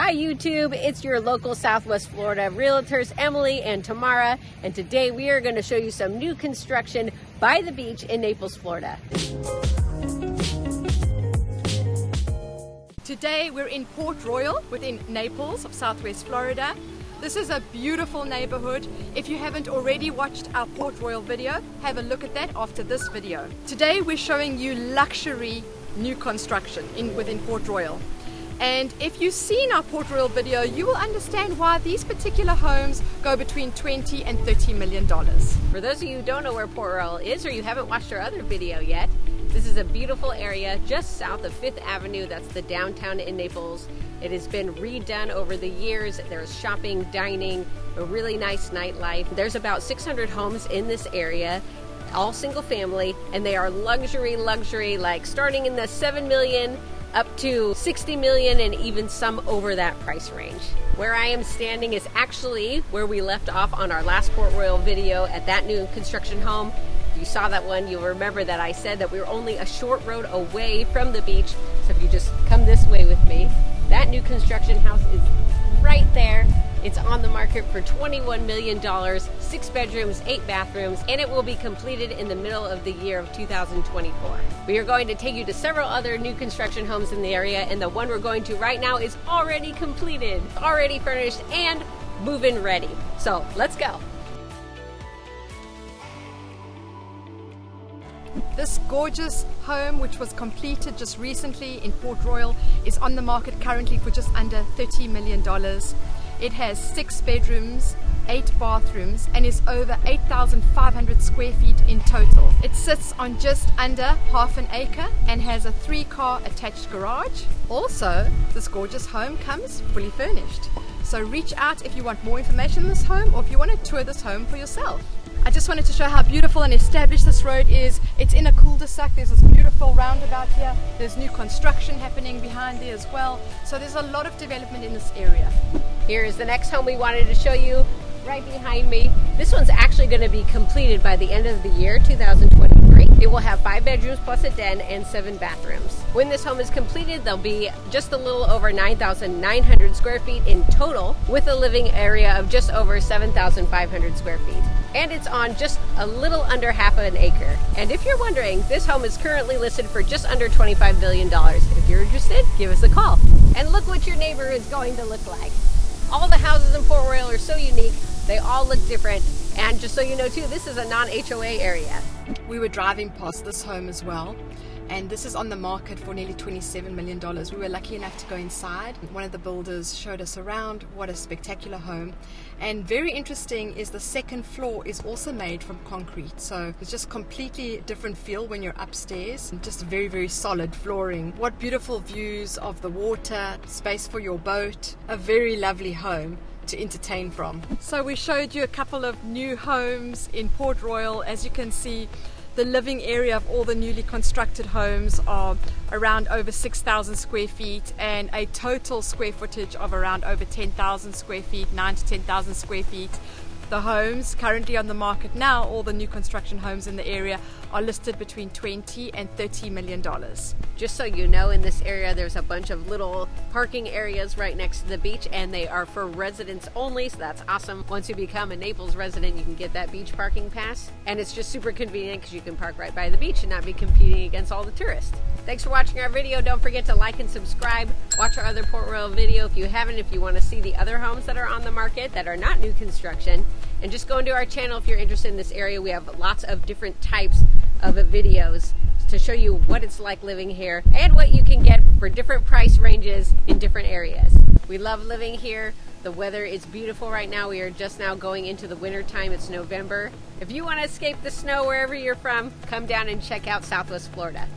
Hi YouTube, it's your local Southwest Florida realtors Emily and Tamara, and today we are going to show you some new construction by the beach in Naples, Florida. Today we're in Port Royal within Naples of Southwest Florida. This is a beautiful neighborhood. If you haven't already watched our Port Royal video, have a look at that after this video. Today we're showing you luxury new construction within Port Royal. And if you've seen our Port Royal video, you will understand why these particular homes go between $20 and $30 million. For those of you who don't know where Port Royal is, or you haven't watched our other video yet, this is a beautiful area just south of 5th Avenue. That's the downtown in Naples. It has been redone over the years. There's shopping, dining, a really nice nightlife. There's about 600 homes in this area, all single family, and they are luxury, like starting in the $7 million up to $60 million, and even some over that price range. Where I am standing is actually where we left off on our last Port Royal video at that new construction home. If you saw that one, you'll remember that I said that we were only a short road away from the beach. So if you just come this way with me, that new construction house is right there. It's on the market for $21 million, 6 bedrooms, 8 bathrooms, and it will be completed in the middle of the year of 2024. We are going to take you to several other new construction homes in the area, and the one we're going to right now is already completed, already furnished, and move-in ready. So let's go. This gorgeous home, which was completed just recently in Port Royal, is on the market currently for just under $30 million. It has 6 bedrooms, 8 bathrooms, and is over 8,500 square feet in total. It sits on just under half an acre and has a 3-car attached garage. Also, this gorgeous home comes fully furnished. So reach out if you want more information on this home, or if you want to tour this home for yourself. I just wanted to show how beautiful and established this road is. It's in a cul-de-sac. There's this beautiful roundabout here. There's new construction happening behind there as well. So there's a lot of development in this area. Here is the next home we wanted to show you right behind me. This one's actually going to be completed by the end of the year, 2023. It will have 5 bedrooms plus a den and 7 bathrooms. When this home is completed, there'll be just a little over 9,900 square feet in total, with a living area of just over 7,500 square feet. And it's on just a little under half an acre. And if you're wondering, this home is currently listed for just under $25 million. If you're interested, give us a call. And look what your neighborhood is going to look like. All the houses in Port Royal are so unique. They all look different. And just so you know too, this is a non-HOA area. We were driving past this home as well, and this is on the market for nearly $27 million. We were lucky enough to go inside. One of the builders showed us around. What a spectacular home. And very interesting is the second floor is also made from concrete. So it's just completely different feel when you're upstairs. Just very, very solid flooring. What beautiful views of the water, space for your boat. A very lovely home to entertain from. So we showed you a couple of new homes in Port Royal. As you can see, the living area of all the newly constructed homes are around over 6,000 square feet, and a total square footage of around over 10,000 square feet, 9 to 10,000 square feet. The homes currently on the market now, all the new construction homes in the area, are listed between $20 and $30 million. Just so you know, in this area there's a bunch of little parking areas right next to the beach, and they are for residents only, so that's awesome. Once you become a Naples resident, you can get that beach parking pass, and it's just super convenient because you can park right by the beach and not be competing against all the tourists. Thanks for watching our video. Don't forget to like and subscribe. Watch our other Port Royal video if you haven't, if you want to see the other homes that are on the market that are not new construction. And just go into our channel if you're interested in this area. We have lots of different types of videos to show you what it's like living here and what you can get for different price ranges in different areas. We love living here. The weather is beautiful right now. We are just now going into the winter time. It's November. If you want to escape the snow wherever you're from, come down and check out Southwest Florida.